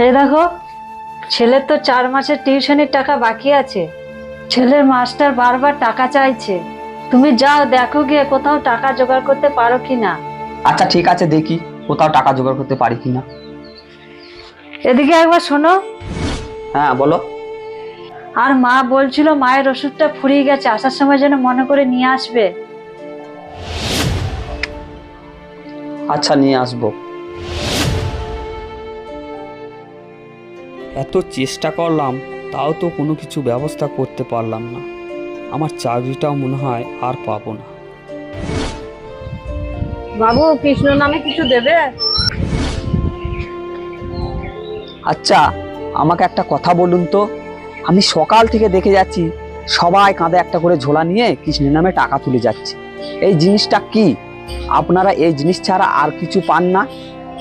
এই দেখো, ছেলের তো 4 মাসের টিউশনির টাকা বাকি আছে। ছেলের মাস্টার বারবার টাকা চাইছে। তুমি যাও, দেখো গিয়ে কোথাও টাকা জোগাড় করতে পারো কিনা। আচ্ছা ঠিক আছে, দেখি কোথাও টাকা জোগাড় করতে পারি কিনা। এদিকে একবার শোনো। হ্যাঁ বলো। আর মা বলছিল মায়ের ওষুধটা ফুরিয়ে গেছে, আসার সময় যেন মনে করে নিয়ে আসবে। আচ্ছা নিয়ে আসবো। এত চেষ্টা করলাম, তাও তো কোনো কিছু ব্যবস্থা করতে পারলাম না। আমার চাকরিটাও মনে হয় আর পাবো না। বাবু, কৃষ্ণ নামে কিছু দেবে? আচ্ছা আমাকে একটা কথা বলুন তো, আমি সকাল থেকে দেখে যাচ্ছি সবাই কাঁধে একটা করে ঝোলা নিয়ে কৃষ্ণের নামে টাকা তুলে যাচ্ছে। এই জিনিসটা কি? আপনারা এই জিনিস ছাড়া আর কিছু পান না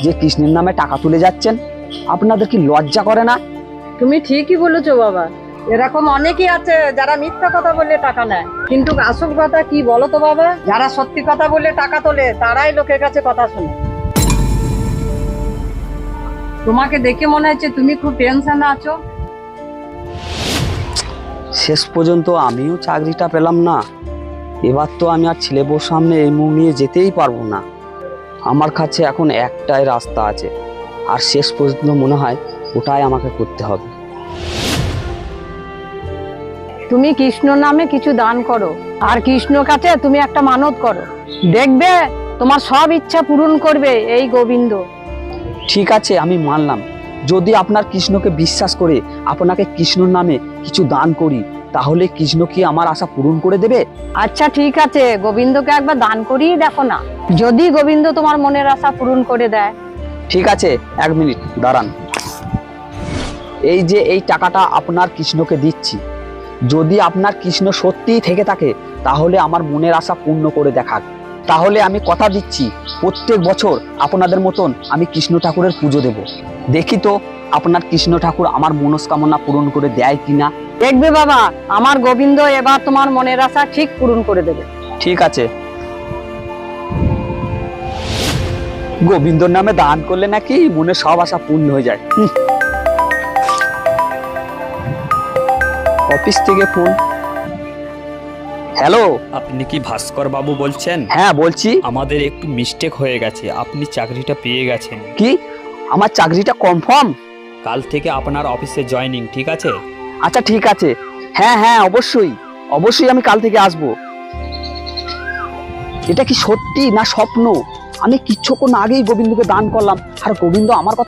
যে কৃষ্ণের নামে টাকা তুলে যাচ্ছেন? আপনাদের কি লজ্জা করে না? তুমি ঠিকই বলেছো বাবা, এরকম অনেকেই আছে যারা মিথ্যা কথা বলে টাকা নেয়, কিন্তু আসল কথা কি বলো তো বাবা? যারা সত্যি কথা বলে টাকা তোলে তারাই লোকের কাছে কথা শোনে। তোমাকে দেখে মনে হচ্ছে তুমি খুব টেনশনে আছো। শেষ পর্যন্ত আমিও চাকরিটা পেলাম না। এবার তো আমি আর ছেলে বউর সামনে এই মুখ নিয়ে যেতেই পারবো না। আমার কাছে এখন একটাই রাস্তা আছে, আর শেষ পর্যন্ত মনে হয় ওটাই আমাকে করতে হবে। তুমি কৃষ্ণ নামে কিছু দান করো, আর কৃষ্ণ কাছে তুমি একটা মানত করো, দেখবে তোমার সব ইচ্ছা পূরণ করবে এই গোবিন্দ। ঠিক আছে, আমি মানলাম। যদি আপনার কৃষ্ণকে বিশ্বাস করে আপনাকে কৃষ্ণর নামে কিছু দান করি, তাহলে কৃষ্ণ কি আমার আশা পূরণ করে দেবে? আচ্ছা ঠিক আছে, গোবিন্দকে একবার দান করিয়ে দেখো না, যদি গোবিন্দ তোমার মনের আশা পূরণ করে দেয়। ঠিক আছে, 1 মিনিট দাঁড়ান। এই যে এই টাকাটা আপনার কৃষ্ণকে দিচ্ছি, যদি আপনার কৃষ্ণ সত্যিই থেকে থাকে তাহলে আমার মনের আশা পূর্ণ করে দেখাক। তাহলে আমি কথা দিচ্ছি, প্রত্যেক বছর আপনাদের মতন আমি কৃষ্ণ ঠাকুরের পুজো দেব। দেখি তো আপনার কৃষ্ণ ঠাকুর আমার মনস্কামনা পূরণ করে দেয় কিনা। দেখবে বাবা, আমার গোবিন্দ এবার তোমার মনের আশা ঠিক পূরণ করে দেবে। ঠিক আছে। গোবিন্দর নামে দান করলে নাকি মনে সব আশা পূর্ণ হয়ে যায়। অফিস থেকে ফোন। হ্যালো। আপনি কি ভাস্কর বাবু বলছেন? হ্যাঁ বলছি। আমাদের একটু মিস্টেক হয়ে গেছে, আপনি চাকরিটা পেয়ে গেছেন। কি? আমার চাকরিটা কনফার্ম? কাল থেকে আপনার অফিসে জয়েনিং, ঠিক আছে? আচ্ছা ঠিক আছে। হ্যাঁ হ্যাঁ অবশ্যই অবশ্যই আমি কাল থেকে আসবো। এটা কি সত্যি না স্বপ্ন? আমি কিছুক্ষণ আগেই গোবিন্দকে দান করলাম, আর গোবিন্দ আমার কথা